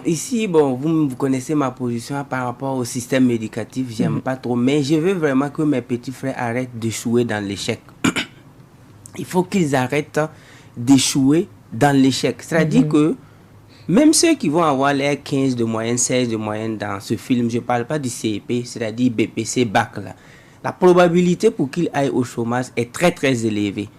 Ici, bon, vous connaissez ma position par rapport au système éducatif, j'aime pas trop, mais je veux vraiment que mes petits frères arrêtent d'échouer dans l'échec. Il faut qu'ils arrêtent d'échouer dans l'échec. C'est-à-dire que même ceux qui vont avoir les 15 de moyenne, 16 de moyenne dans ce film, je ne parle pas du CEP, c'est-à-dire BPC, bac, là. La probabilité pour qu'ils aillent au chômage est très très élevée.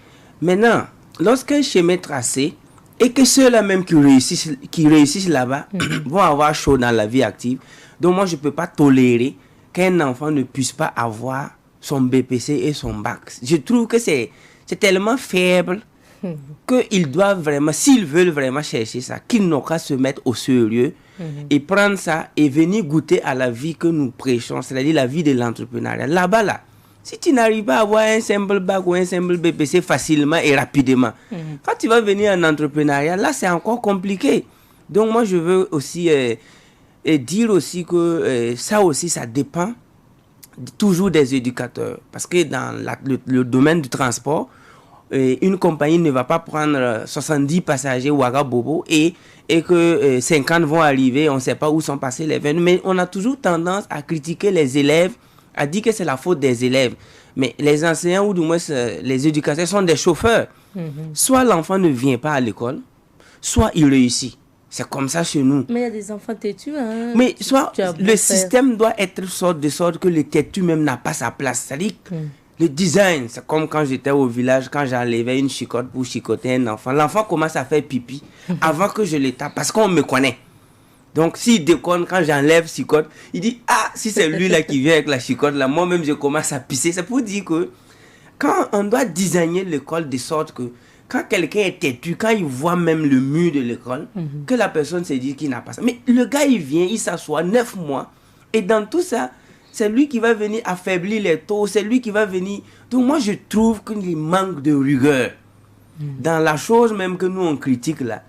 Maintenant, lorsqu'un schéma est tracé et que ceux-là même qui réussissent là-bas vont avoir chaud dans la vie active, donc moi je ne peux pas tolérer qu'un enfant ne puisse pas avoir son BPC et son bac. Je trouve que c'est tellement faible qu'ils doivent vraiment, s'ils veulent vraiment chercher ça, qu'ils n'ont qu'à se mettre au sérieux et prendre ça et venir goûter à la vie que nous prêchons, c'est-à-dire la vie de l'entrepreneuriat. Là-bas, là, si tu n'arrives pas à avoir un simple bac ou un simple BPC facilement et rapidement, quand tu vas venir en entrepreneuriat, là, c'est encore compliqué. Donc, moi, je veux aussi dire aussi que ça aussi, ça dépend toujours des éducateurs. Parce que dans le domaine du transport, une compagnie ne va pas prendre 70 passagers Ouaga Bobo et que 50 vont arriver, on ne sait pas où sont passés les 20. Mais on a toujours tendance à critiquer les élèves, à dire que c'est la faute des élèves. Mais les enseignants ou du moins les éducateurs sont des chauffeurs. Soit l'enfant ne vient pas à l'école, soit il réussit. C'est comme ça chez nous. Mais il y a des enfants têtus. Hein. Mais soit le système doit être de sorte que le têtu même n'a pas sa place. C'est-à-dire le design, c'est comme quand j'étais au village, quand j'enlevais une chicotte pour chicoter un enfant. L'enfant commence à faire pipi avant que je le tape parce qu'on me connaît. Donc s'il déconne, quand j'enlève chicotte, il dit « Ah, si c'est lui là qui vient avec la chicotte, là, moi-même je commence à pisser. » C'est pour dire que quand on doit designer l'école de sorte que quand quelqu'un est têtu, quand il voit même le mur de l'école, que la personne se dit qu'il n'a pas ça. Mais le gars, il vient, il s'assoit 9 mois et dans tout ça, c'est lui qui va venir affaiblir les taux, c'est lui qui va venir... Donc moi, je trouve qu'il manque de rigueur. Dans la chose même que nous, on critique là,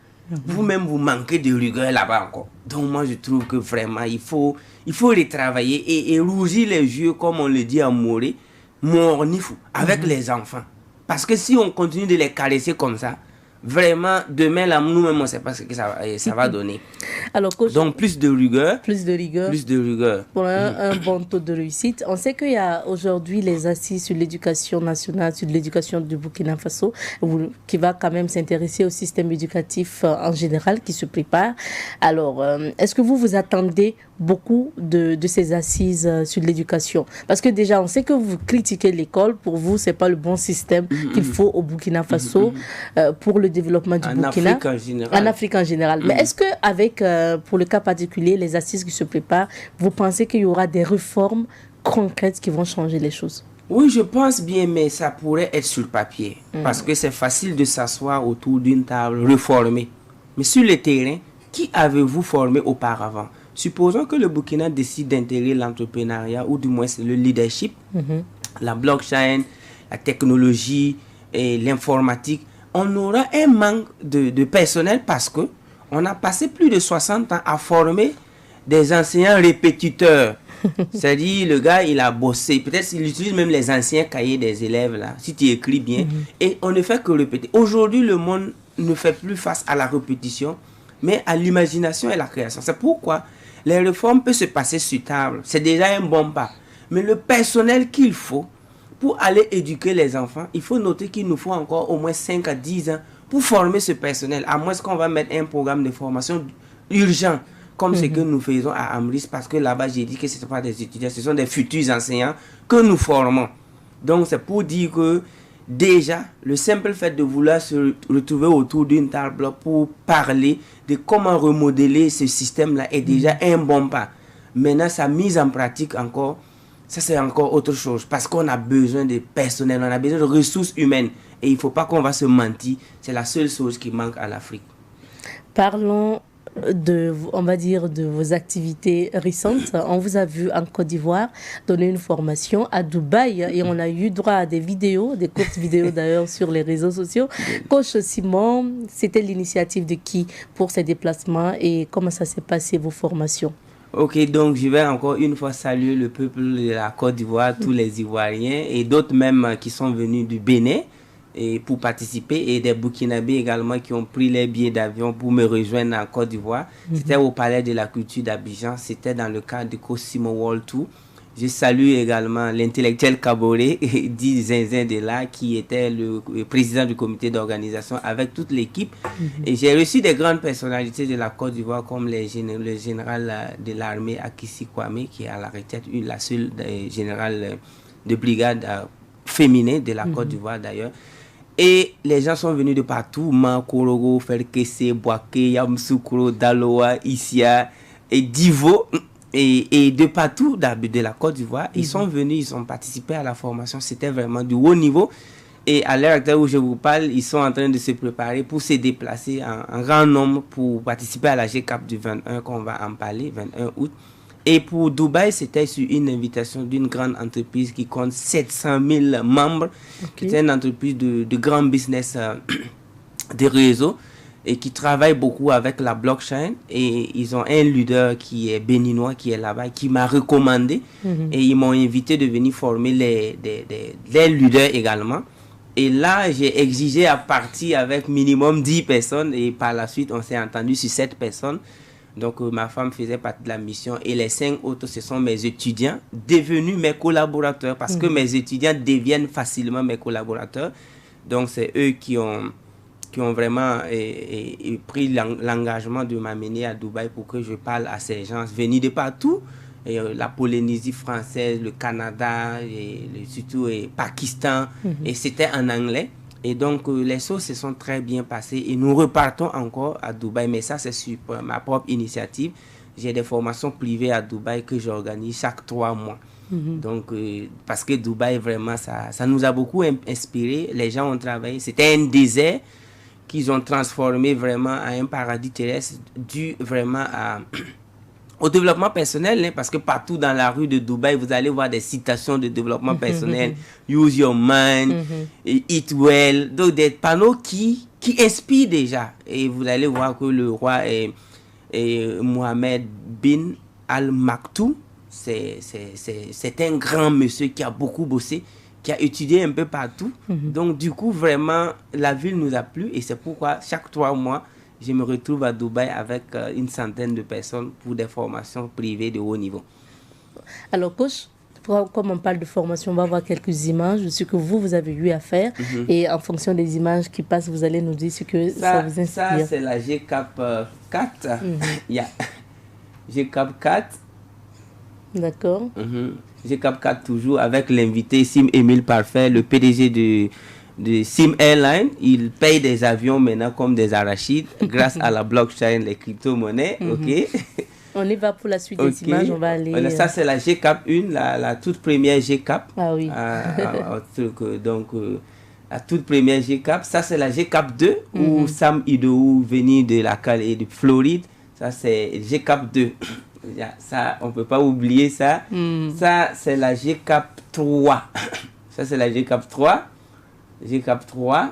vous-même, vous manquez de rigueur là-bas encore. Donc moi, je trouve que vraiment, il faut retravailler et rougir les yeux, comme on le dit en Moré, mornifou, avec les enfants. Parce que si on continue de les caresser comme ça, vraiment, demain, là, nous-mêmes, on ne sait pas ce que ça va donner. Alors, coach, donc, plus de rigueur. Plus de rigueur. Pour un bon taux de réussite. On sait qu'il y a aujourd'hui les assises sur l'éducation nationale, sur l'éducation du Burkina Faso, qui va quand même s'intéresser au système éducatif en général, qui se prépare. Alors, est-ce que vous attendez beaucoup de ces assises sur l'éducation? Parce que déjà, on sait que vous critiquez l'école. Pour vous, ce n'est pas le bon système qu'il faut au Burkina Faso pour le développement du Burkina. En Afrique en général. Mais est-ce qu'avec, pour le cas particulier, les assises qui se préparent, vous pensez qu'il y aura des réformes concrètes qui vont changer les choses? Oui, je pense bien, mais ça pourrait être sur papier. Parce que c'est facile de s'asseoir autour d'une table reformée. Mais sur le terrain, qui avez-vous formé auparavant? Supposons que le Burkina décide d'intégrer l'entrepreneuriat ou du moins le leadership, la blockchain, la technologie et l'informatique. On aura un manque de personnel parce que on a passé plus de 60 ans à former des enseignants répétiteurs. C'est-à-dire, le gars, il a bossé. Peut-être qu'il utilise même les anciens cahiers des élèves, là, si tu écris bien. Et on ne fait que répéter. Aujourd'hui, le monde ne fait plus face à la répétition, mais à l'imagination et la création. C'est pourquoi les réformes peuvent se passer sur table. C'est déjà un bon pas. Mais le personnel qu'il faut pour aller éduquer les enfants, il faut noter qu'il nous faut encore au moins 5 à 10 ans pour former ce personnel. À moins qu'on va mettre un programme de formation urgent, comme ce que nous faisons à Amris, parce que là-bas, j'ai dit que ce ne sont pas des étudiants, ce sont des futurs enseignants que nous formons. Donc, c'est pour dire que déjà, le simple fait de vouloir se retrouver autour d'une table pour parler de comment remodeler ce système-là est déjà un bon pas. Maintenant, sa mise en pratique encore, ça c'est encore autre chose. Parce qu'on a besoin de personnel, on a besoin de ressources humaines. Et il ne faut pas qu'on va se mentir. C'est la seule chose qui manque à l'Afrique. Parlons on va dire, de vos activités récentes. On vous a vu en Côte d'Ivoire donner une formation à Dubaï et on a eu droit à des vidéos, des courtes vidéos d'ailleurs sur les réseaux sociaux. Coach Simon, c'était l'initiative de qui pour ces déplacements et comment ça s'est passé vos formations? Ok, donc je vais encore une fois saluer le peuple de la Côte d'Ivoire, tous les Ivoiriens et d'autres même qui sont venus du Bénin. et pour participer, et des Burkinabés également qui ont pris les billets d'avion pour me rejoindre en Côte d'Ivoire. C'était au Palais de la Culture d'Abidjan, c'était dans le cadre du Cosimo World Tour. Je salue également l'intellectuel Kaboré, dit Zinzin de là, qui était le président du comité d'organisation avec toute l'équipe. Et j'ai reçu des grandes personnalités de la Côte d'Ivoire comme le général de l'armée Akissi Kwame, qui est à la retraite, la seule générale de brigade féminin de la Côte d'Ivoire d'ailleurs. Et les gens sont venus de partout, Mankorogo, Ferkese, Boaké, Yamoussoukro, Daloa, Issia et Divo. Et de partout de la Côte d'Ivoire, ils sont venus, ils ont participé à la formation. C'était vraiment du haut niveau. Et à l'heure actuelle où je vous parle, ils sont en train de se préparer pour se déplacer en grand nombre pour participer à la GCAP du 21, qu'on va en parler, 21 août. Et pour Dubaï, c'était sur une invitation d'une grande entreprise qui compte 700 000 membres. C'était une entreprise de grand business de réseau, et qui travaille beaucoup avec la blockchain, et ils ont un leader qui est béninois qui est là-bas, qui m'a recommandé, et ils m'ont invité de venir former les leaders également. Et là, j'ai exigé à partir avec minimum 10 personnes, et par la suite, on s'est entendu sur 7 personnes. Donc, ma femme faisait partie de la mission, et les 5 autres, ce sont mes étudiants, devenus mes collaborateurs, parce que mes étudiants deviennent facilement mes collaborateurs. Donc, c'est eux qui ont vraiment pris l'engagement de m'amener à Dubaï pour que je parle à ces gens venus de partout, la Polynésie française, le Canada, et surtout le Pakistan, et c'était en anglais. Et donc, les choses se sont très bien passées, et nous repartons encore à Dubaï, mais ça, c'est sur ma propre initiative. J'ai des formations privées à Dubaï que j'organise chaque 3 mois. Donc, parce que Dubaï, vraiment, ça nous a beaucoup inspiré. Les gens ont travaillé, c'était un désert qu'ils ont transformé vraiment en un paradis terrestre, dû vraiment au développement personnel, hein, parce que partout dans la rue de Dubaï, vous allez voir des citations de développement personnel, use your mind, eat well, donc des panneaux qui inspirent déjà. Et vous allez voir que le roi Mohamed bin Al Maktoum, c'est un grand monsieur qui a beaucoup bossé, qui a étudié un peu partout. Donc, du coup, vraiment, la ville nous a plu, et c'est pourquoi chaque 3 mois, je me retrouve à Dubaï avec une centaine de personnes pour des formations privées de haut niveau. Alors, coach, comme on parle de formation, on va voir quelques images de ce que vous avez eu à faire. Et en fonction des images qui passent, vous allez nous dire ce que ça vous inspire. Ça, c'est la GCAP 4. Il y a GCAP 4. D'accord. GCAP 4 toujours avec l'invité Sim Émile Parfait, le PDG de Sim Airline. Il paye des avions maintenant comme des arachides grâce à la blockchain, les crypto-monnaies. On y va pour la suite des images, on va aller... Voilà, ça, c'est la GCAP 1, la toute première GCAP. Ah oui. Donc, la toute première GCAP. Ça, c'est la GCAP 2, où Sam Idoou, venu de la Floride. Ça, c'est GCAP 2. Ça, on ne peut pas oublier ça. Ça, c'est la GCAP 3. Ça, c'est la GCAP 3. GCAP 3.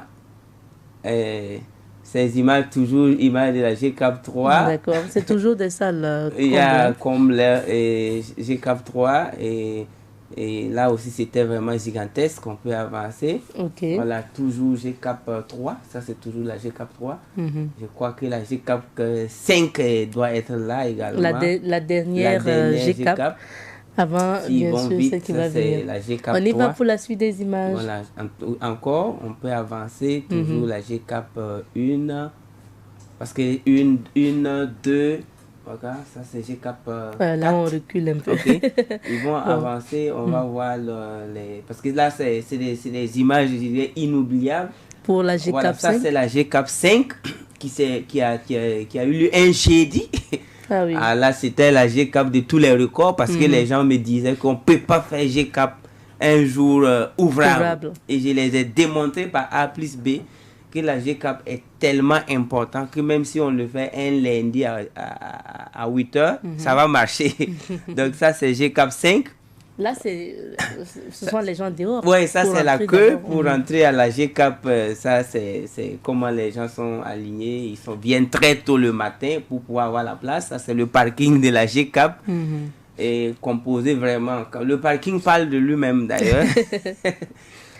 Ces images, toujours images de la GCAP 3. D'accord, c'est toujours des salles. Il y a comme et GCAP 3. Et là aussi, c'était vraiment gigantesque. On peut avancer. Voilà, toujours GCAP 3. Ça, c'est toujours la GCAP 3. Je crois que la GCAP 5 doit être là également. La dernière GCAP. Avant, bien sûr, vite, ce qui va venir. La GCAP on y 3. va pour la suite des images. Voilà. Encore, on peut avancer. Toujours la GCAP 1. Parce que 1, 2... Voilà, ça c'est GCAP 4. Là, on recule un peu. Ils vont avancer, on va voir les... Parce que là, c'est des images, je dirais, inoubliables. Pour la GCAP 5. Voilà, ça c'est la GCAP 5 qui a eu lieu un jeudi. Ah oui. Là, c'était la GCAP de tous les records, parce que les gens me disaient qu'on ne peut pas faire GCAP un jour ouvrable. Et je les ai démontrés par A plus B que la GCAP est tellement important que même si on le fait un lundi à 8 heures, ça va marcher. Donc ça, c'est GCAP 5. Là, ce sont les gens dehors. Oui, ça, c'est la queue pour rentrer à la GCAP. Ça, c'est comment les gens sont alignés. Ils viennent très tôt le matin pour pouvoir avoir la place. Ça, c'est le parking de la GCAP. Et composé vraiment. Le parking parle de lui-même, d'ailleurs.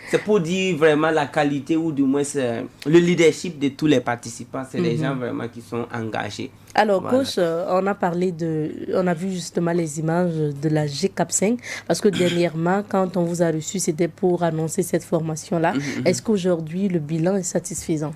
c'est pour dire vraiment la qualité ou du moins le leadership de tous les participants. C'est les gens vraiment qui sont engagés. Alors, coach, on a vu justement les images de la GCAP 5 parce que dernièrement, quand on vous a reçu, c'était pour annoncer cette formation-là. Est-ce qu'aujourd'hui, le bilan est satisfaisant?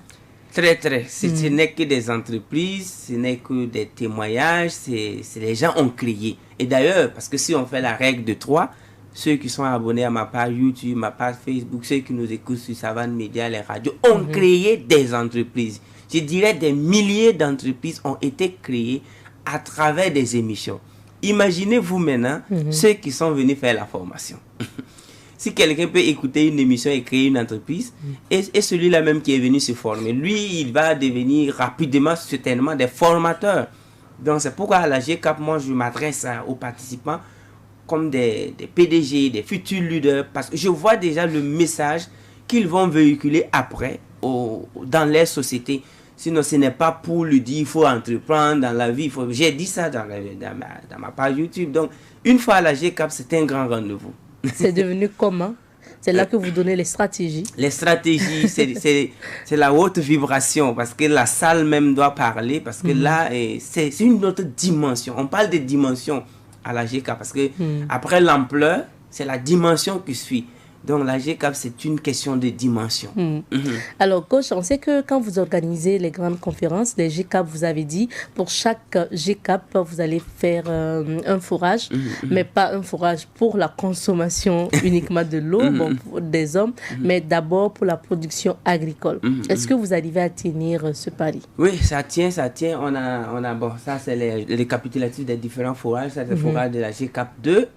Très, très. Ce n'est que des entreprises, ce n'est que des témoignages, les gens ont créé. Et d'ailleurs, parce que si on fait la règle de 3, ceux qui sont abonnés à ma page YouTube, ma page Facebook, ceux qui nous écoutent sur Savane Média, les radios, ont créé des entreprises. Je dirais des milliers d'entreprises ont été créées à travers des émissions. Imaginez-vous maintenant ceux qui sont venus faire la formation. Si quelqu'un peut écouter une émission et créer une entreprise, et celui-là même qui est venu se former, lui, il va devenir rapidement, certainement, des formateurs. Donc, c'est pourquoi à la GCAP, moi, je m'adresse aux participants comme des PDG, des futurs leaders, parce que je vois déjà le message qu'ils vont véhiculer après dans les sociétés. Sinon, ce n'est pas pour lui dire il faut entreprendre dans la vie. J'ai dit ça dans ma page YouTube. Donc, une fois à la GCAP, c'est un grand rendez-vous. C'est devenu comment? C'est là que vous donnez les stratégies. Les stratégies, c'est la haute vibration parce que la salle même doit parler parce que là, c'est une autre dimension. On parle de dimension à la GCAP parce que après l'ampleur, c'est la dimension qui suit. Donc la GCAP, c'est une question de dimension. Alors, coach, on sait que quand vous organisez les grandes conférences, les GCAP, vous avez dit, pour chaque GCAP, vous allez faire un forage, mais pas un forage pour la consommation uniquement de l'eau, pour des hommes, mais d'abord pour la production agricole. Est-ce que vous arrivez à tenir ce pari? Oui, ça tient. On a bon, ça c'est les récapitulatifs des différents forages. Ça c'est le forage de la GCAP 2,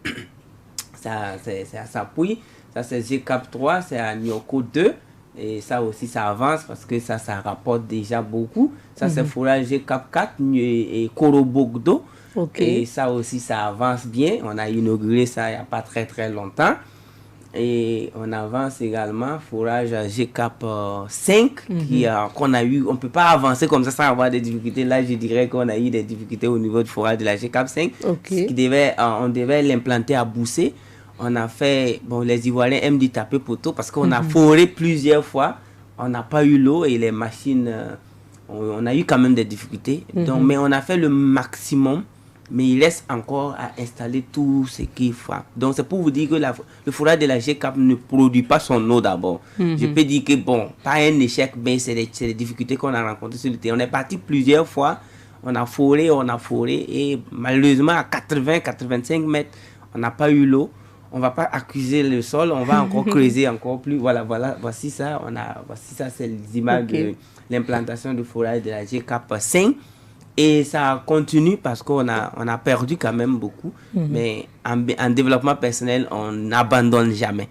ça c'est à Sapouy. Ça, c'est GCAP 3, c'est à Nyoko 2. Et ça aussi, ça avance parce que ça rapporte déjà beaucoup. Ça, c'est forage GCAP 4 et Korobogdo. Et ça aussi, ça avance bien. On a inauguré ça il n'y a pas très, très longtemps. Et on avance également forage GCAP 5 qu'on a eu. On ne peut pas avancer comme ça sans avoir des difficultés. Là, je dirais qu'on a eu des difficultés au niveau du forage de la GCAP 5. On devait l'implanter à Boussé. On a fait, les Ivoiriens aiment dire taper poteau parce qu'on a foré plusieurs fois. On n'a pas eu l'eau et les machines, on a eu quand même des difficultés. Donc, mais on a fait le maximum. Mais il reste encore à installer tout ce qu'il faut. Donc, c'est pour vous dire que le forage de la GCAP ne produit pas son eau d'abord. Je peux dire que, pas un échec, mais c'est les difficultés qu'on a rencontrées sur le terrain. On est parti plusieurs fois. On a foré. Et malheureusement, à 80-85 mètres, on n'a pas eu l'eau. On ne va pas accuser le sol, on va encore creuser encore plus. Voici ça. Voici ça, c'est les images de l'implantation du forage de la GCAP 5. Et ça continue parce qu'on a perdu quand même beaucoup. Mais en développement personnel, on n'abandonne jamais.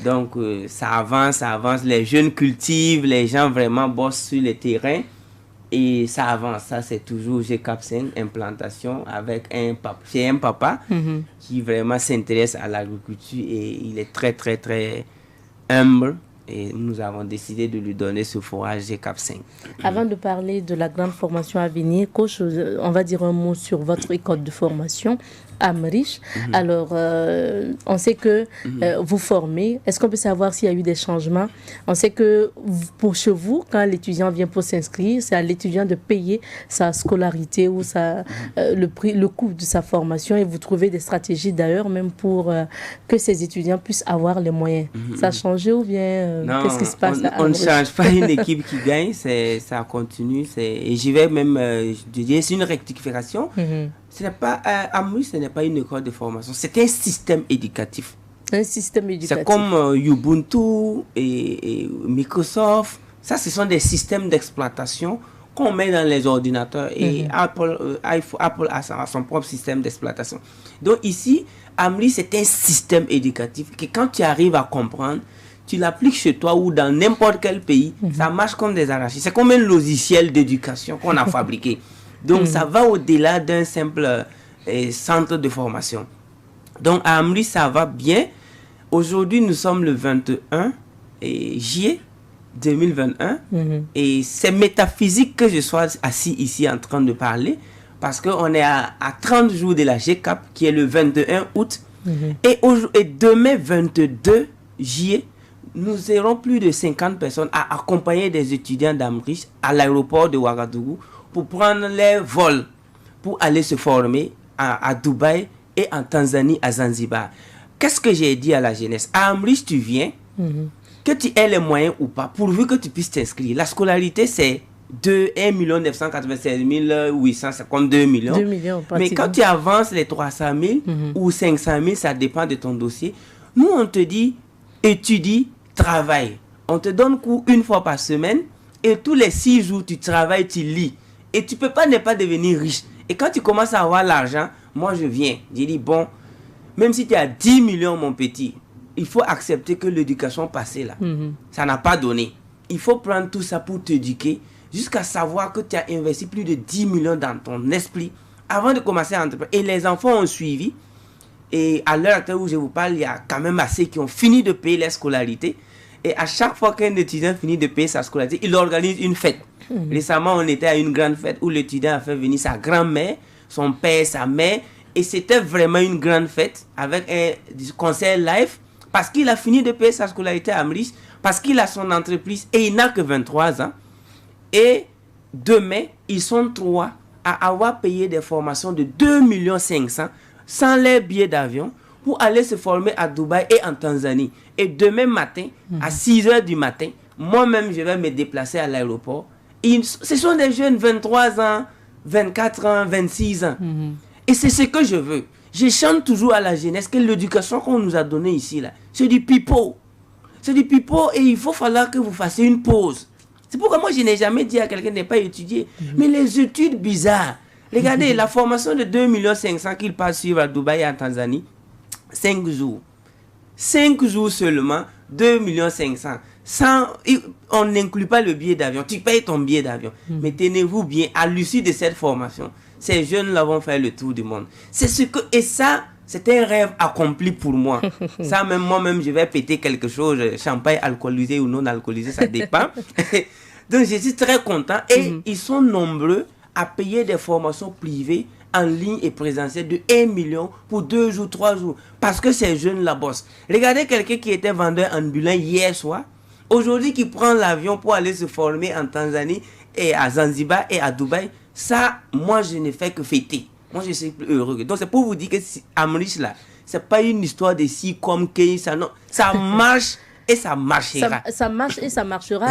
Donc, ça avance. Les jeunes cultivent, les gens vraiment bossent sur le terrain. Et ça avance, ça c'est toujours GCAP 5, implantation avec un papa qui vraiment s'intéresse à l'agriculture et il est très très très humble et nous avons décidé de lui donner ce forage GCAP 5. Avant de parler de la grande formation à venir, coach, on va dire un mot sur votre école de formation, Amrish. Alors, on sait que vous formez. Est-ce qu'on peut savoir s'il y a eu des changements? On sait que chez vous, quand l'étudiant vient pour s'inscrire, c'est à l'étudiant de payer sa scolarité ou le coût de sa formation et vous trouvez des stratégies d'ailleurs même pour que ces étudiants puissent avoir les moyens. Ça a changé ou bien qu'est-ce qui se passe? On ne change pas une équipe qui gagne, ça continue. Et j'y vais même, je dirais, c'est une rectification. Ce n'est pas Amrish, ce n'est pas une école de formation, c'est un système éducatif. Un système éducatif. C'est comme Ubuntu et Microsoft. Ça, ce sont des systèmes d'exploitation qu'on met dans les ordinateurs. Et Apple a son propre système d'exploitation. Donc ici, Amrish, c'est un système éducatif que quand tu arrives à comprendre, tu l'appliques chez toi ou dans n'importe quel pays, ça marche comme des arrachés. C'est comme un logiciel d'éducation qu'on a fabriqué. Donc, ça va au-delà d'un simple centre de formation. Donc, à Amrish, ça va bien. Aujourd'hui, nous sommes le 21 juillet 2021. Et c'est métaphysique que je sois assis ici en train de parler parce qu'on est à 30 jours de la GCAP qui est le 21 août. Et demain, 22 juillet, nous serons plus de 50 personnes à accompagner des étudiants d'Amrish à l'aéroport de Ouagadougou pour prendre les vols pour aller se former à Dubaï et en Tanzanie, à Zanzibar. Qu'est-ce que j'ai dit à la jeunesse? À Amrish, tu viens, que tu aies les moyens ou pas, pourvu que tu puisses t'inscrire. La scolarité, c'est 1 996 800, c'est comme 2 millions. 2 millions, mais quand tu avances les 300 000 ou 500 000, ça dépend de ton dossier. Nous, on te dit, étudie, travaille. On te donne cours une fois par semaine et tous les 6 jours, tu travailles, tu lis. Et tu ne peux pas ne pas devenir riche. Et quand tu commences à avoir l'argent, moi, je viens. Je dis, bon, même si tu as 10 millions, mon petit, il faut accepter que l'éducation passée, là, ça n'a pas donné. Il faut prendre tout ça pour t'éduquer jusqu'à savoir que tu as investi plus de 10 millions dans ton esprit avant de commencer à entreprendre. Et les enfants ont suivi. Et à l'heure actuelle où je vous parle, il y a quand même assez qui ont fini de payer leur scolarité. Et à chaque fois qu'un étudiant finit de payer sa scolarité, il organise une fête. Récemment, on était à une grande fête où l'étudiant a fait venir sa grand-mère, son père, sa mère. Et c'était vraiment une grande fête avec un concert live parce qu'il a fini de payer sa scolarité à Amrish, parce qu'il a son entreprise et il n'a que 23 ans. Et demain, ils sont 3 à avoir payé des formations de 2 500 000 sans les billets d'avion pour aller se former à Dubaï et en Tanzanie. Et demain matin, à 6 h du matin, moi-même, je vais me déplacer à l'aéroport. Ce sont des jeunes 23 ans, 24 ans, 26 ans. Et c'est ce que je veux. Je chante toujours à la jeunesse que l'éducation qu'on nous a donnée ici, là, c'est du pipeau. C'est du pipeau et il faut falloir que vous fassiez une pause. C'est pourquoi moi, je n'ai jamais dit à quelqu'un de ne pas étudier. Mais les études bizarres. Regardez, la formation de 2 500 000 qu'il passe suivre à Dubaï et en Tanzanie, 5 jours. 5 jours seulement, 2 500 000. On n'inclut pas le billet d'avion. Tu payes ton billet d'avion. Mais tenez-vous bien, à l'issue de cette formation, ces jeunes-là vont faire le tour du monde. Et ça, c'est un rêve accompli pour moi. Ça, même moi-même, je vais péter quelque chose, champagne alcoolisé ou non alcoolisé, ça dépend. Donc, je suis très content. Et ils sont nombreux à payer des formations privées en ligne et présentielles de 1 million pour 2 jours, 3 jours. Parce que ces jeunes-là bossent. Regardez quelqu'un qui était vendeur ambulant hier soir. Aujourd'hui, qui prend l'avion pour aller se former en Tanzanie et à Zanzibar et à Dubaï. Ça, moi, je ne fais que fêter. Moi, je suis plus heureux. Donc, c'est pour vous dire que Amrish, là, c'est pas une histoire de si comme que ça, non. Ça marche et ça marchera. Ça marche et ça marchera.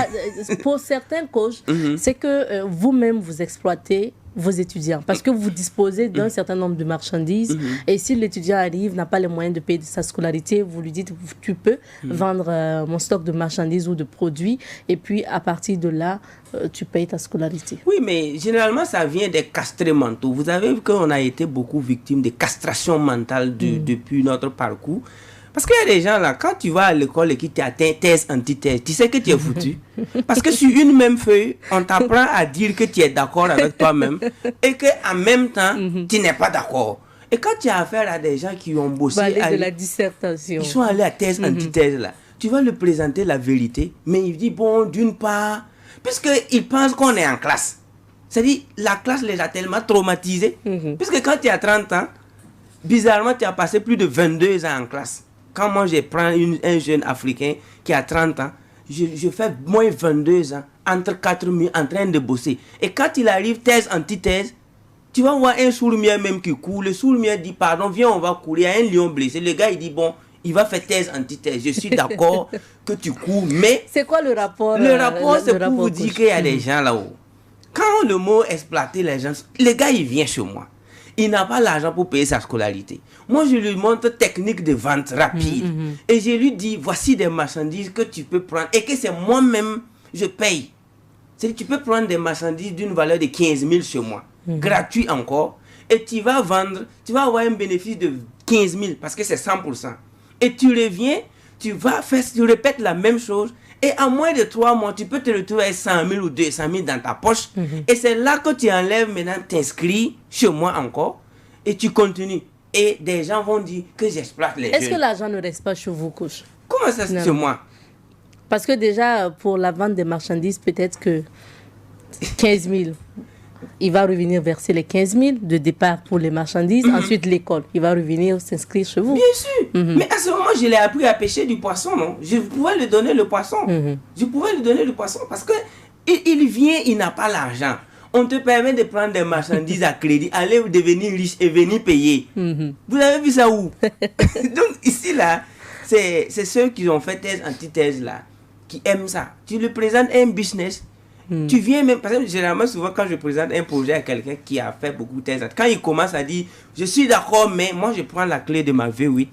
Pour certains coachs, c'est que vous-même, vous exploitez vos étudiants parce que vous disposez d'un certain nombre de marchandises et si l'étudiant arrive, n'a pas les moyens de payer sa scolarité, vous lui dites tu peux vendre mon stock de marchandises ou de produits et puis à partir de là tu payes ta scolarité. Oui, mais généralement ça vient des castrés mentaux. Vous avez vu qu'on a été beaucoup victimes de castration mentale depuis notre parcours. Parce qu'il y a des gens là, quand tu vas à l'école et qui t'atteint thèse, antithèse, tu sais que tu es foutu. Parce que sur une même feuille, on t'apprend à dire que tu es d'accord avec toi-même et qu'en même temps, tu n'es pas d'accord. Et quand tu as affaire à des gens qui ont bossé... de la dissertation. Ils sont allés à thèse, antithèse là. Tu vas lui présenter la vérité, mais il dit, bon, d'une part, puisqu'il pense qu'on est en classe. C'est-à-dire, la classe les a tellement traumatisés. Puisque quand tu as 30 ans, bizarrement, tu as passé plus de 22 ans en classe. Quand moi, je prends un jeune Africain qui a 30 ans, je fais moins 22 ans, entre 4 murs, en train de bosser. Et quand il arrive thèse, antithèse, tu vas voir un sourd-mieux même qui court. Le sourd-mieux dit, pardon, viens, on va courir. Il y a un lion blessé. Le gars, il dit, bon, il va faire thèse, antithèse. Je suis d'accord que tu cours, mais... C'est quoi le rapport? Le rapport, c'est pour vous dire qu'il y a des gens là-haut. Quand le mot exploiter les gens, le gars, il vient chez moi. Il n'a pas l'argent pour payer sa scolarité. Moi, je lui montre technique de vente rapide. Et je lui dis, voici des marchandises que tu peux prendre et que c'est moi-même, je paye. C'est-à-dire, tu peux prendre des marchandises d'une valeur de 15 000 chez moi, gratuit encore, et tu vas vendre, tu vas avoir un bénéfice de 15 000 parce que c'est 100%. Et tu reviens, tu répètes la même chose, et en moins de 3 mois, tu peux te retrouver avec 100 000 ou 200 000 dans ta poche. Et c'est là que tu enlèves maintenant, t'inscris chez moi encore, et tu continues. Et des gens vont dire que j'exploite les jeunes. Est-ce que l'argent ne reste pas chez vous, coach? Comment ça, c'est chez moi? Parce que déjà, pour la vente des marchandises, peut-être que 15 000. il va revenir verser les 15 000 de départ pour les marchandises, ensuite l'école. Il va revenir s'inscrire chez vous. Bien sûr. Mais à ce moment, je l'ai appris à pêcher du poisson, non? Je pouvais lui donner le poisson. Je pouvais lui donner le poisson parce que il vient, il n'a pas l'argent. On te permet de prendre des marchandises à crédit, aller devenir riche et venir payer. Vous avez vu ça où? Donc ici, là, c'est ceux qui ont fait thèse, antithèse, là, qui aiment ça. Tu le présentes un business, tu viens même, parce que généralement, souvent, quand je présente un projet à quelqu'un qui a fait beaucoup de thèse, quand il commence à dire, je suis d'accord, mais moi, je prends la clé de ma V8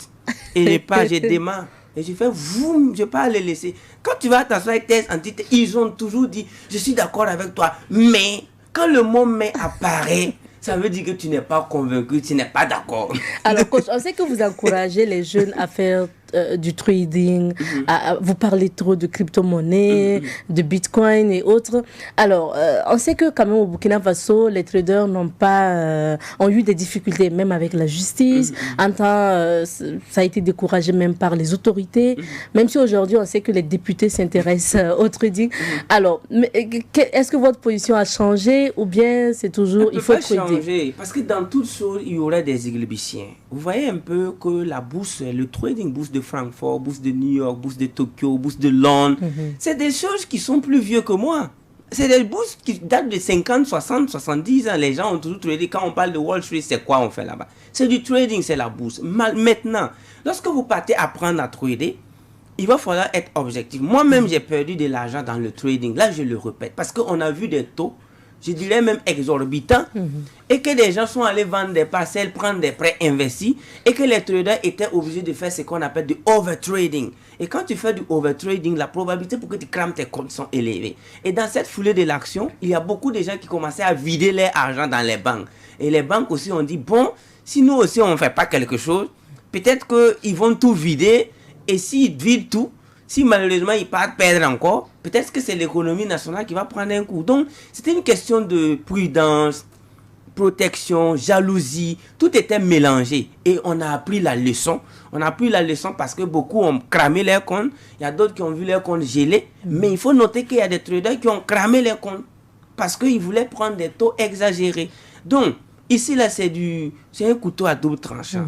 et je démarre. Et je fais, je ne vais pas les laisser. Quand tu vas t'asseoir avec thèse, antithèse, ils ont toujours dit, je suis d'accord avec toi, mais quand le mot mais apparaît, ça veut dire que tu n'es pas convaincu, tu n'es pas d'accord. Alors, coach, on sait que vous encouragez les jeunes à faire du trading, vous parlez trop de crypto-monnaies, de bitcoin et autres. Alors, on sait que quand même au Burkina Faso, les traders ont eu des difficultés, même avec la justice. Ça a été découragé même par les autorités. Même si aujourd'hui, on sait que les députés s'intéressent au trading. Alors, est-ce que votre position a changé ou bien c'est toujours, il faut changer, parce que dans toute chose, il y aurait des églébiciens. Vous voyez un peu que la bourse, le trading, bourse de Francfort, bourse de New York, bourse de Tokyo, bourse de Londres, c'est des choses qui sont plus vieux que moi. C'est des bourses qui datent de 50, 60, 70 ans. Les gens ont toujours tradé. Quand on parle de Wall Street, c'est quoi on fait là-bas? C'est du trading, c'est la bourse. Maintenant, lorsque vous partez apprendre à trader, il va falloir être objectif. Moi-même, j'ai perdu de l'argent dans le trading. Là, je le répète. Parce qu'on a vu des taux, je dirais même exorbitants, et que des gens sont allés vendre des parcelles, prendre des prêts investis, et que les traders étaient obligés de faire ce qu'on appelle du overtrading. Et quand tu fais du overtrading, la probabilité pour que tu crames tes comptes sont élevées. Et dans cette foulée de l'action, il y a beaucoup de gens qui commençaient à vider leur argent dans les banques. Et les banques aussi ont dit, bon, si nous aussi on ne fait pas quelque chose, peut-être qu'ils vont tout vider, et s'ils vident tout, si malheureusement ils partent perdre encore, peut-être que c'est l'économie nationale qui va prendre un coup. Donc, c'était une question de prudence, protection, jalousie. Tout était mélangé. Et on a appris la leçon. On a appris la leçon parce que beaucoup ont cramé leurs comptes. Il y a d'autres qui ont vu leurs comptes gelés. Mais il faut noter qu'il y a des traders qui ont cramé leurs comptes parce qu'ils voulaient prendre des taux exagérés. Donc, ici, là, c'est un couteau à double tranchant.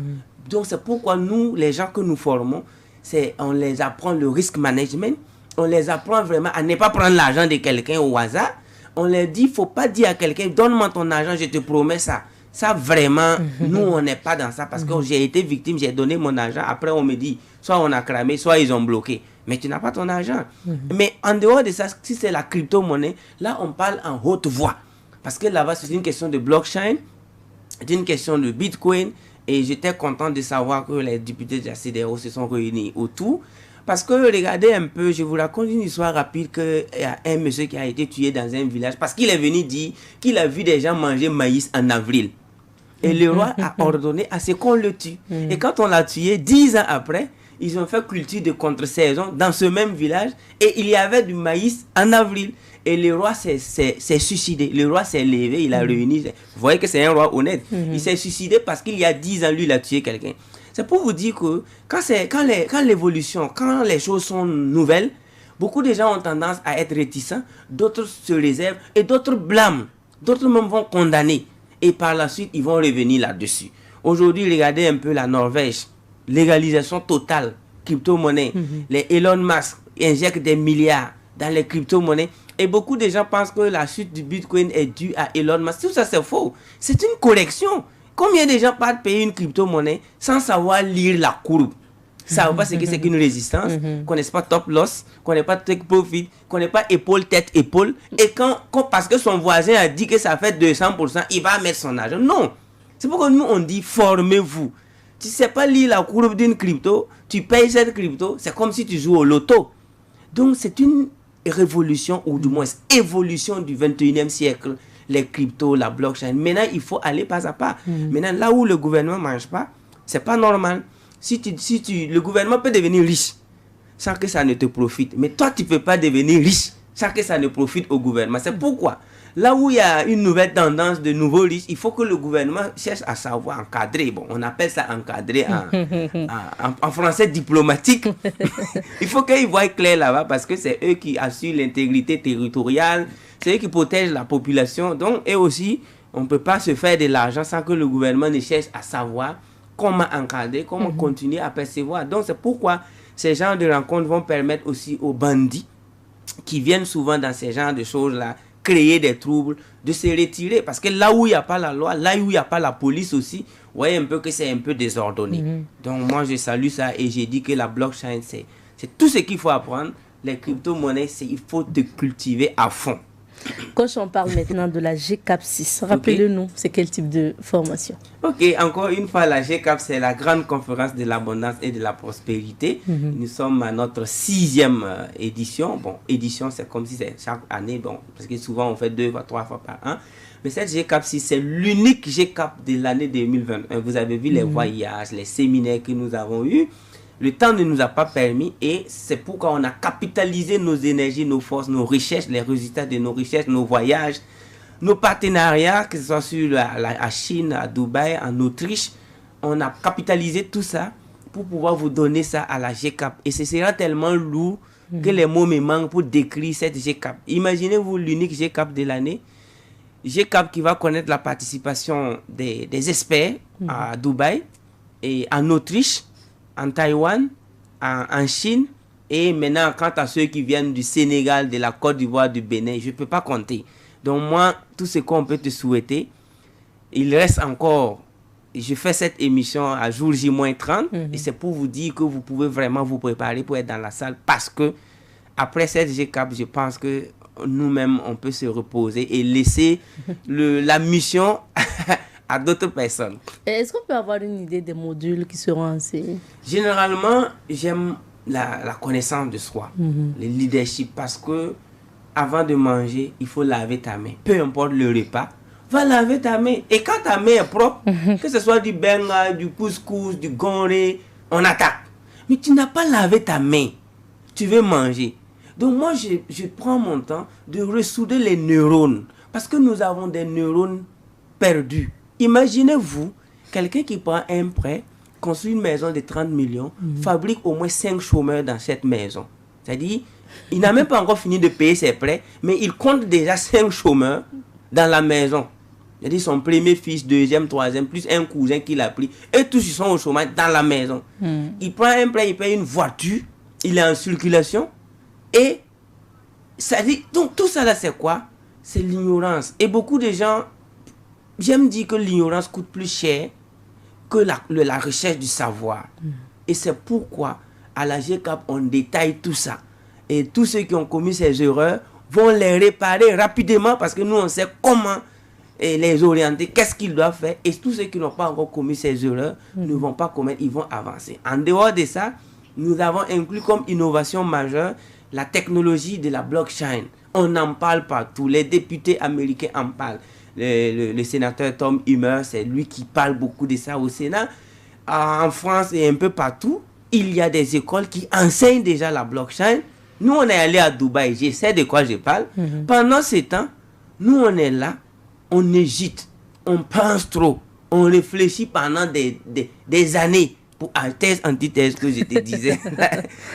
Donc, c'est pourquoi nous, les gens que nous formons, on les apprend le risk management, on les apprend vraiment à ne pas prendre l'argent de quelqu'un au hasard. On leur dit, il ne faut pas dire à quelqu'un, donne-moi ton argent, je te promets ça. Ça vraiment, nous on n'est pas dans ça parce que j'ai été victime, j'ai donné mon argent. Après on me dit, soit on a cramé, soit ils ont bloqué. Mais tu n'as pas ton argent. Mais en dehors de ça, si c'est la crypto-monnaie, là on parle en haute voix. Parce que là-bas c'est une question de blockchain, c'est une question de bitcoin. Et j'étais content de savoir que les députés de la CEDEAO se sont réunis autour. Parce que regardez un peu, je vous raconte une histoire rapide qu'il y a un monsieur qui a été tué dans un village parce qu'il est venu dire qu'il a vu des gens manger maïs en avril. Et le roi a ordonné à ce qu'on le tue. Et quand on l'a tué, 10 ans après, ils ont fait culture de contre-saison dans ce même village et il y avait du maïs en avril. Et le roi s'est suicidé. Le roi s'est levé, il a réuni. Vous voyez que c'est un roi honnête. Il s'est suicidé parce qu'il y a 10 ans, lui, il a tué quelqu'un. C'est pour vous dire que quand l'évolution, quand les choses sont nouvelles, beaucoup de gens ont tendance à être réticents, d'autres se réservent et d'autres blâment. D'autres même vont condamner. Et par la suite, ils vont revenir là-dessus. Aujourd'hui, regardez un peu la Norvège. Légalisation totale, crypto-monnaie. Les Elon Musk injectent des milliards dans les crypto-monnaies. Et beaucoup de gens pensent que la chute du Bitcoin est due à Elon Musk. Tout ça, c'est faux. C'est une correction. Combien de gens partent payer une crypto-monnaie sans savoir lire la courbe? Ne savent pas ce que c'est qu'une résistance, ne connaissent pas top loss, ne connaissent pas take profit, ne connaissent pas épaule, tête, épaule. Et parce que son voisin a dit que ça fait 200%, il va mettre son argent. Non. C'est pourquoi nous, on dit formez-vous. Tu ne sais pas lire la courbe d'une crypto, tu payes cette crypto, c'est comme si tu joues au loto. Donc, c'est une révolution, ou du moins évolution du 21e siècle, les cryptos, la blockchain. Maintenant, il faut aller pas à pas. Maintenant, là où le gouvernement ne mange pas, c'est pas normal. Le gouvernement peut devenir riche sans que ça ne te profite. Mais toi, tu ne peux pas devenir riche sans que ça ne profite au gouvernement. C'est pourquoi là où il y a une nouvelle tendance de nouveaux riches, il faut que le gouvernement cherche à savoir encadrer. Bon, on appelle ça encadrer en français diplomatique. Il faut qu'ils voient clair là-bas parce que c'est eux qui assurent l'intégrité territoriale, c'est eux qui protègent la population. Donc, et aussi, on ne peut pas se faire de l'argent sans que le gouvernement ne cherche à savoir comment encadrer, comment continuer à percevoir. Donc, c'est pourquoi ces genres de rencontres vont permettre aussi aux bandits qui viennent souvent dans ces genres de choses-là, créer des troubles, de se retirer. Parce que là où il n'y a pas la loi, là où il n'y a pas la police aussi, vous voyez un peu que c'est un peu désordonné. Donc moi, je salue ça et j'ai dit que la blockchain, c'est tout ce qu'il faut apprendre. Les crypto-monnaies, il faut te cultiver à fond. Quand on parle maintenant de la GCAP 6, rappelez-le-nous, c'est quel type de formation? Ok, encore une fois, la GCAP, c'est la grande conférence de l'abondance et de la prospérité. Nous sommes à notre 6e édition. Bon, édition, c'est comme si c'est chaque année, bon, parce que souvent on fait 2 fois, 3 fois par an. Mais cette GCAP 6, c'est l'unique GCAP de l'année 2021. Vous avez vu les voyages, les séminaires que nous avons eus. Le temps ne nous a pas permis et c'est pourquoi on a capitalisé nos énergies, nos forces, nos recherches, les résultats de nos recherches, nos voyages, nos partenariats, que ce soit sur la Chine, à Dubaï, en Autriche. On a capitalisé tout ça pour pouvoir vous donner ça à la GCAP. Et ce sera tellement lourd que les mots me manquent pour décrire cette GCAP. Imaginez-vous l'unique GCAP de l'année. GCAP qui va connaître la participation des experts à Dubaï et en Autriche, en Taïwan, en Chine, et maintenant, quant à ceux qui viennent du Sénégal, de la Côte d'Ivoire, du Bénin, je ne peux pas compter. Donc moi, tout ce qu'on peut te souhaiter, il reste encore, je fais cette émission à jour J-30, et c'est pour vous dire que vous pouvez vraiment vous préparer pour être dans la salle, parce que après cette GCAP, je pense que nous-mêmes, on peut se reposer et laisser la mission à d'autres personnes. Est-ce qu'on peut avoir une idée des modules qui seront enseignés? Généralement, j'aime la connaissance de soi, le leadership, parce que avant de manger, il faut laver ta main. Peu importe le repas, va laver ta main. Et quand ta main est propre, que ce soit du benga, du couscous, du gonré, on attaque. Mais tu n'as pas lavé ta main. Tu veux manger. Donc moi, je prends mon temps de ressouder les neurones. Parce que nous avons des neurones perdus. Imaginez-vous, quelqu'un qui prend un prêt, construit une maison de 30 millions, fabrique au moins 5 chômeurs dans cette maison. C'est-à-dire, il n'a même pas encore fini de payer ses prêts, mais il compte déjà 5 chômeurs dans la maison. C'est-à-dire son premier fils, deuxième, troisième, plus un cousin qu'il a pris. Et tous ils sont au chômage dans la maison. Il prend un prêt, il paye une voiture, il est en circulation. Et ça dit, donc tout ça là c'est quoi? C'est l'ignorance. Et beaucoup de gens, j'aime dire que l'ignorance coûte plus cher que la recherche du savoir. Et c'est pourquoi à la GCAP on détaille tout ça. Et tous ceux qui ont commis ces erreurs vont les réparer rapidement parce que nous on sait comment les orienter, qu'est-ce qu'ils doivent faire. Et tous ceux qui n'ont pas encore commis ces erreurs ne vont pas commettre, ils vont avancer. En dehors de ça, nous avons inclus comme innovation majeure la technologie de la blockchain. On en parle partout. Les députés américains en parlent. Le sénateur Tom Emmer, c'est lui qui parle beaucoup de ça au Sénat. En France et un peu partout, il y a des écoles qui enseignent déjà la blockchain. Nous, on est allé à Dubaï, je sais de quoi je parle. Pendant ce temps, nous, on est là, on hésite, on pense trop, on réfléchit pendant des années. Pour thèse, antithèse que je te disais.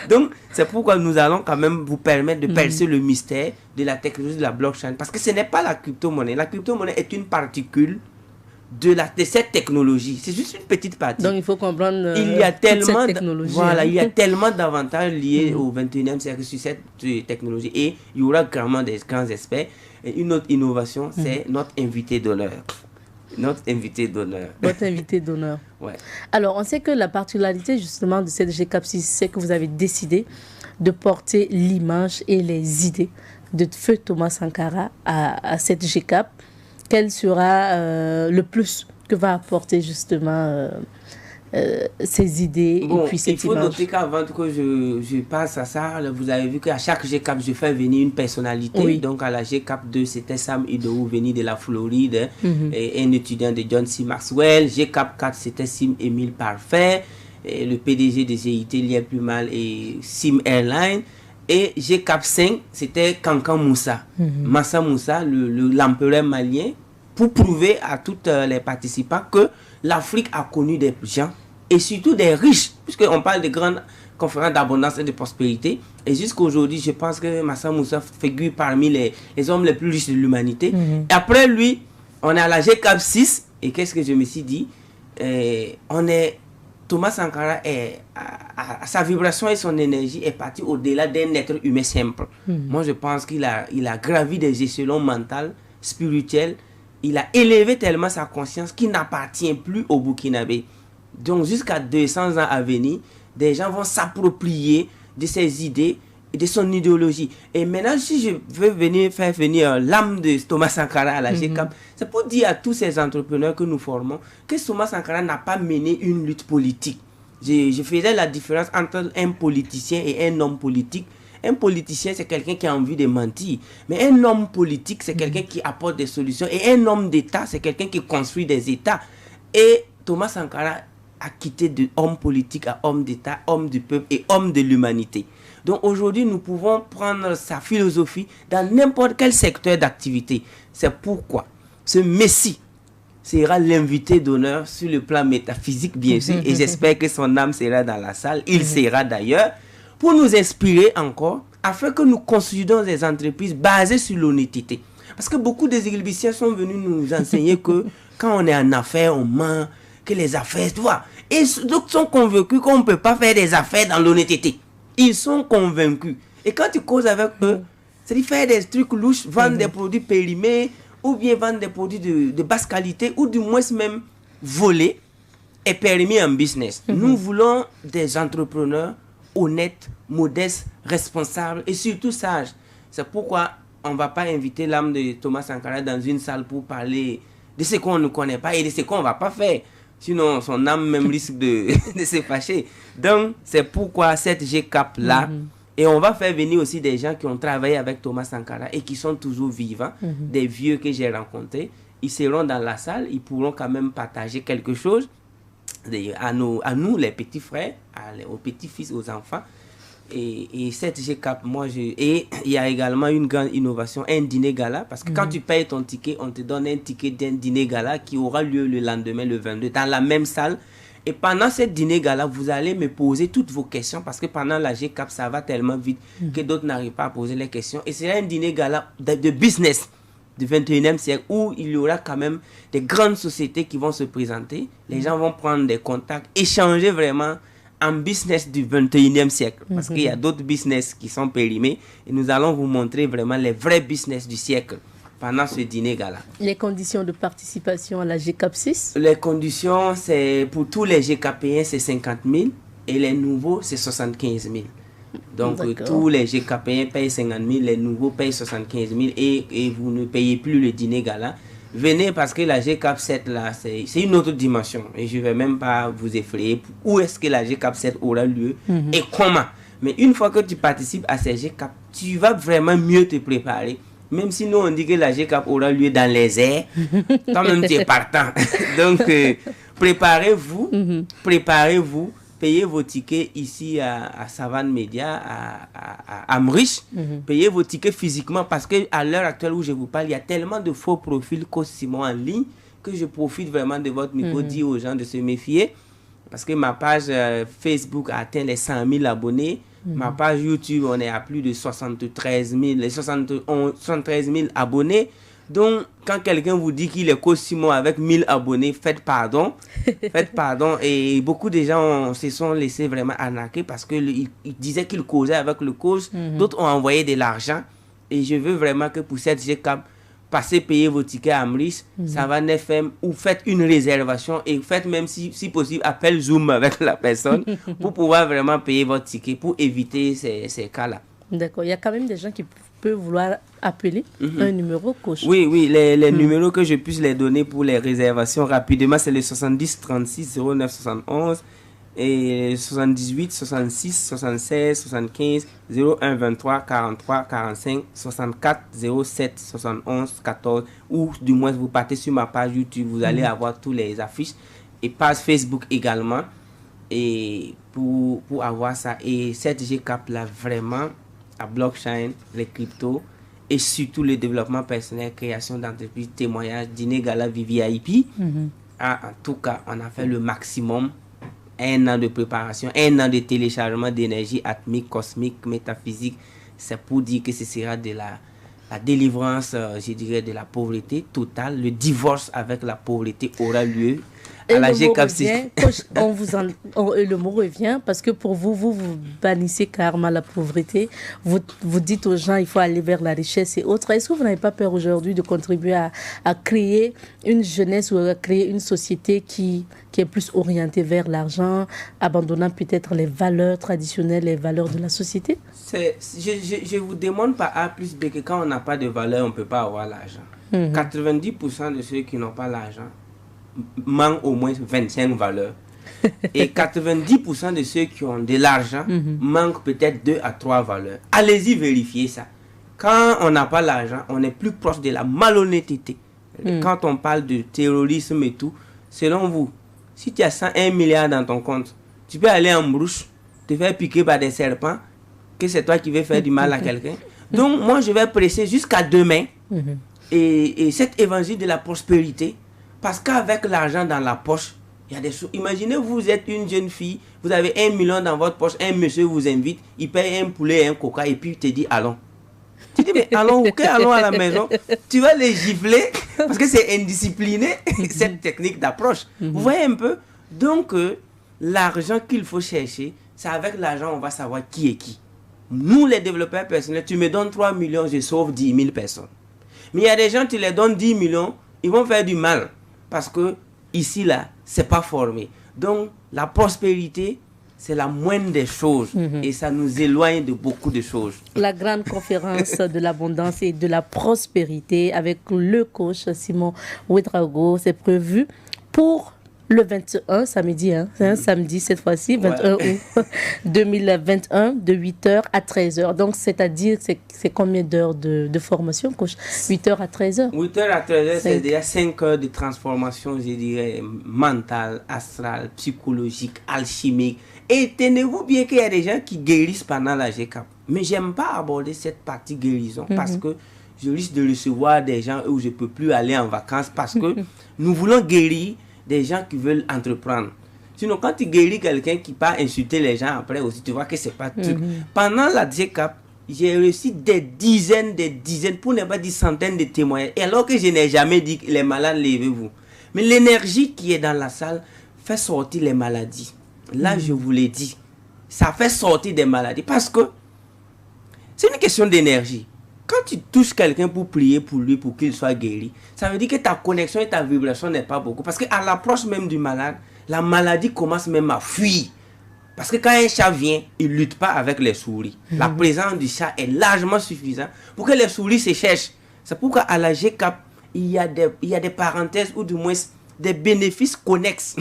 Donc, c'est pourquoi nous allons quand même vous permettre de percer le mystère de la technologie de la blockchain. Parce que ce n'est pas la crypto-monnaie. La crypto-monnaie est une particule de cette technologie. C'est juste une petite partie. Donc, il faut comprendre il y a tellement cette technologie. Voilà, il y a tellement d'avantages liés au 21e siècle sur cette technologie. Et il y aura vraiment des grands experts. Et une autre innovation, c'est notre invité d'honneur. Notre invité d'honneur. Votre invité d'honneur. Ouais. Alors, on sait que la particularité justement de cette GCAP 6, c'est que vous avez décidé de porter l'image et les idées de Feu Thomas Sankara à cette GCAP. Quel sera le plus que va apporter justement ces idées et puis cette image? Il faut noter qu'avant que je passe à ça, vous avez vu qu'à chaque GCAP, je fais venir une personnalité. Oui. Donc à la GCAP 2, c'était Sam Idowu, venu de la Floride, et un étudiant de John C. Maxwell. GCAP 4, c'était Sim Émile Parfait, et le PDG de GIT, Lié Plumal et Sim Airline. Et G-Cap 5, c'était Kankan Moussa, Massa Moussa, l'empereur malien, pour prouver à tous les participants que l'Afrique a connu des gens, et surtout des riches, puisqu'on parle de grandes conférences d'abondance et de prospérité. Et jusqu'aujourd'hui, je pense que Massa Moussa figure parmi les hommes les plus riches de l'humanité. Et après lui, on a la G-Cap 6, et qu'est-ce que je me suis dit? Thomas Sankara, sa vibration et son énergie est partie au-delà d'un être humain simple. Moi, je pense qu'il a gravi des échelons mentaux, spirituels. Il a élevé tellement sa conscience qu'il n'appartient plus au Burkinabé. Donc, jusqu'à 200 ans à venir, des gens vont s'approprier de ses idées et de son idéologie. Et maintenant, si je veux faire venir l'âme de Thomas Sankara à la GCAP, c'est pour dire à tous ces entrepreneurs que nous formons que Thomas Sankara n'a pas mené une lutte politique. Je faisais la différence entre un politicien et un homme politique. Un politicien, c'est quelqu'un qui a envie de mentir. Mais un homme politique, c'est quelqu'un qui apporte des solutions. Et un homme d'État, c'est quelqu'un qui construit des États. Et Thomas Sankara a quitté de homme politique à homme d'État, homme du peuple et homme de l'humanité. Donc aujourd'hui, nous pouvons prendre sa philosophie dans n'importe quel secteur d'activité. C'est pourquoi ce Messie sera l'invité d'honneur sur le plan métaphysique, bien sûr. Et j'espère que son âme sera dans la salle. Il sera d'ailleurs, pour nous inspirer encore, afin que nous construisons des entreprises basées sur l'honnêteté. Parce que beaucoup des églisiens sont venus nous enseigner que quand on est en affaires, on ment, que les affaires, tu vois. Et donc, sont convaincus qu'on ne peut pas faire des affaires dans l'honnêteté. Ils sont convaincus. Et quand tu causes avec eux, c'est de faire des trucs louches, vendre des produits périmés, ou bien vendre des produits de basse qualité, ou du moins même voler, est permis en business. Nous voulons des entrepreneurs honnêtes, modestes, responsables et surtout sages. C'est pourquoi on ne va pas inviter l'âme de Thomas Sankara dans une salle pour parler de ce qu'on ne connaît pas et de ce qu'on ne va pas faire. Sinon, son âme même risque de se fâcher. Donc, c'est pourquoi cette GCAP-là, et on va faire venir aussi des gens qui ont travaillé avec Thomas Sankara et qui sont toujours vivants, des vieux que j'ai rencontrés. Ils seront dans la salle, ils pourront quand même partager quelque chose à nous, les petits frères, aux petits-fils, aux enfants. Et cette GCAP, et il y a également une grande innovation, un dîner gala, parce que quand tu payes ton ticket, on te donne un ticket d'un dîner gala qui aura lieu le lendemain, le 22, dans la même salle. Et pendant ce dîner gala, vous allez me poser toutes vos questions, parce que pendant la GCAP, ça va tellement vite que d'autres n'arrivent pas à poser les questions. Et c'est un dîner gala de business du 21e siècle, où il y aura quand même des grandes sociétés qui vont se présenter. Les gens vont prendre des contacts, échanger vraiment en business du 21e siècle. Parce qu'il y a d'autres business qui sont périmés. Et nous allons vous montrer vraiment les vrais business du siècle pendant ce dîner gala. Les conditions de participation à la GCAP 6? Les conditions, c'est pour tous les GCAPiens, c'est 50 000. Et les nouveaux, c'est 75 000. Donc, tous les GCAPiens payent 50 000, les nouveaux payent 75 000 et vous ne payez plus le dîner gala. Venez parce que la GCAP 7, là, c'est une autre dimension. Et je ne vais même pas vous effrayer. Où est-ce que la GCAP 7 aura lieu et comment? Mais une fois que tu participes à ces GCAP, tu vas vraiment mieux te préparer. Même si nous, on dit que la GCAP aura lieu dans les airs, toi-même, tu es partant. Donc, préparez-vous, payez vos tickets ici à Savane Média, à Amrich. Payez vos tickets physiquement parce qu'à l'heure actuelle où je vous parle, il y a tellement de faux profils Cosimo en ligne que je profite vraiment de votre micro, dire aux gens de se méfier. Parce que ma page Facebook a atteint les 100 000 abonnés. Ma page YouTube, on est à plus de 73 000 abonnés. Donc, quand quelqu'un vous dit qu'il est Cosimo avec 1000 abonnés, faites pardon. Faites pardon. Et beaucoup de gens se sont laissés vraiment arnaquer parce qu'ils disaient qu'ils causaient avec le cause. D'autres ont envoyé de l'argent. Et je veux vraiment que pour cette GCAP, passez payer vos tickets à Amrich, Savane FM, ou faites une réservation et faites même si possible appel Zoom avec la personne pour pouvoir vraiment payer votre ticket pour éviter ces cas-là. D'accord. Il y a quand même des gens qui peuvent vouloir appeler un numéro coach. Oui, les numéros que je puisse les donner pour les réservations rapidement, c'est le 70 36 09 71 et 78 66 76 75 01 23 43 45 64 07 71 14, ou du moins vous partez sur ma page YouTube, vous allez avoir tous les affiches et page Facebook également, et pour avoir ça. Et cette GCAP là, vraiment la blockchain, les cryptos et surtout le développement personnel, création d'entreprises, témoignages, dîner, gala, VIP. En tout cas, on a fait le maximum. 1 an de préparation, 1 an de téléchargement d'énergie atmique, cosmique, métaphysique. C'est pour dire que ce sera de la délivrance, je dirais, de la pauvreté totale. Le divorce avec la pauvreté aura lieu. Et le mot revient parce que pour vous bannissez carrément la pauvreté. Vous dites aux gens il faut aller vers la richesse et autres. Est-ce que vous n'avez pas peur aujourd'hui de contribuer à créer une jeunesse ou à créer une société qui est plus orientée vers l'argent, abandonnant peut-être les valeurs traditionnelles, les valeurs de la société? Je vous demande pas A plus B que quand on n'a pas de valeur, on ne peut pas avoir l'argent. 90% de ceux qui n'ont pas l'argent manquent au moins 25 valeurs. Et 90% de ceux qui ont de l'argent manquent peut-être 2 à 3 valeurs. Allez-y vérifier ça. Quand on n'a pas l'argent, on est plus proche de la malhonnêteté. Quand on parle de terrorisme et tout, selon vous, si tu as 101 milliards dans ton compte, tu peux aller en brouche, te faire piquer par des serpents, que c'est toi qui veux faire du mal à quelqu'un. Donc moi je vais presser jusqu'à demain et cet évangile de la prospérité, parce qu'avec l'argent dans la poche, il y a des choses. Imaginez, vous êtes une jeune fille, vous avez 1 million dans votre poche, un monsieur vous invite, il paye un poulet et un coca et puis il te dit allons. Tu dis mais allons où? Allons à la maison. Tu vas les gifler parce que c'est indiscipliné cette technique d'approche. Vous voyez un peu? Donc l'argent qu'il faut chercher, c'est avec l'argent on va savoir qui est qui. Nous les développeurs personnels, tu me donnes 3 millions, je sauve 10 000 personnes. Mais il y a des gens, tu les donnes 10 millions, ils vont faire du mal. Parce que ici, là, c'est pas formé. Donc, la prospérité, c'est la moindre des choses. Et ça nous éloigne de beaucoup de choses. La grande conférence de l'abondance et de la prospérité avec le coach Simon Ouedraogo, c'est prévu pour le 21, samedi, c'est un samedi cette fois-ci, 21 août 2021, de 8h à 13h. Donc, c'est-à-dire, c'est combien d'heures de formation, coach? 8h à 13h 8h à 13h, c'est déjà 5 heures de transformation, je dirais, mentale, astrale, psychologique, alchimique. Et tenez-vous bien qu'il y a des gens qui guérissent pendant la GCAP. Mais j'aime pas aborder cette partie guérison parce que je risque de recevoir des gens où je ne peux plus aller en vacances parce que nous voulons guérir des gens qui veulent entreprendre. Sinon, quand tu guéris quelqu'un qui part insulter les gens après aussi, tu vois que c'est pas tout. Pendant la GCAP, j'ai reçu des dizaines, pour ne pas dire centaines de témoignages. Et alors que je n'ai jamais dit les malades, levez-vous. Mais l'énergie qui est dans la salle fait sortir les maladies. Là, je vous l'ai dit, ça fait sortir des maladies parce que c'est une question d'énergie. Quand tu touches quelqu'un pour prier pour lui, pour qu'il soit guéri, ça veut dire que ta connexion et ta vibration n'est pas beaucoup. Parce qu'à l'approche même du malade, la maladie commence même à fuir. Parce que quand un chat vient, il ne lutte pas avec les souris. La présence du chat est largement suffisante pour que les souris se cherchent. C'est pourquoi à la GCAP, il y a des parenthèses ou du moins des bénéfices connexes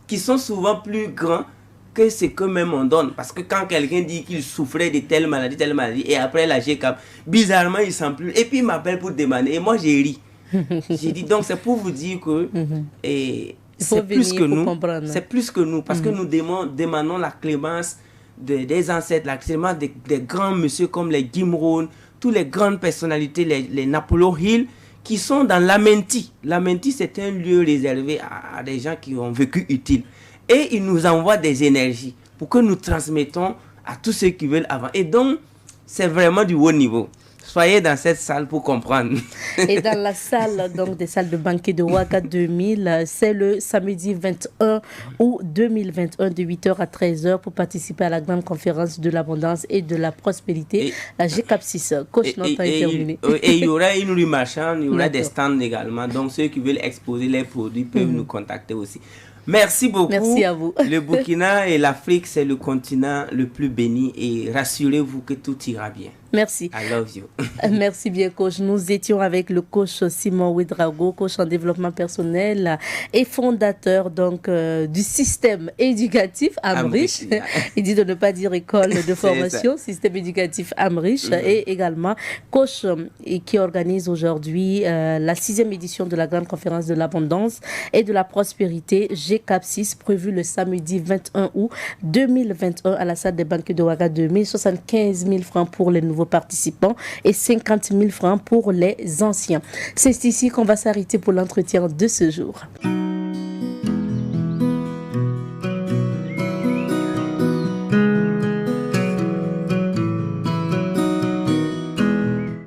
qui sont souvent plus grands que ce que même on donne. Parce que quand quelqu'un dit qu'il souffrait de telle maladie, et après la GCAP, bizarrement, il ne sent plus. Et puis il m'appelle pour demander. Et moi, j'ai ri. J'ai dit, donc c'est pour vous dire que c'est plus que nous. C'est plus que nous. Parce que nous demandons la clémence des ancêtres, la clémence des grands messieurs comme les Jim Rohn, toutes les grandes personnalités, les Napoleon Hill, qui sont dans l'Amenti. L'Amenti, c'est un lieu réservé à des gens qui ont vécu utile. Et ils nous envoient des énergies pour que nous transmettons à tous ceux qui veulent avant. Et donc, c'est vraiment du haut niveau. Soyez dans cette salle pour comprendre. Et dans la salle, donc des salles de banquet de Ouaga 2000, c'est le samedi 21 août 2021 de 8h à 13h pour participer à la grande conférence de l'abondance et de la prospérité, la GCAP 6. Coach, notre temps est terminé. Et il y aura une rue marchande, il y aura des stands également. Donc, ceux qui veulent exposer les produits peuvent nous contacter aussi. Merci beaucoup. Merci à vous. Le Burkina et l'Afrique, c'est le continent le plus béni et rassurez-vous que tout ira bien. Merci. I love you. Merci bien, coach. Nous étions avec le coach Simon Ouedraogo, coach en développement personnel et fondateur donc du système éducatif Amrich. Il dit de ne pas dire école de formation, système éducatif Amrich et également coach qui organise aujourd'hui la 6e édition de la grande conférence de l'abondance et de la prospérité GCAP 6 prévu le samedi 21 août 2021 à la salle des banquets de Ouagadougou. 75 000 francs pour les nouveaux participants et 50 000 francs pour les anciens. C'est ici qu'on va s'arrêter pour l'entretien de ce jour.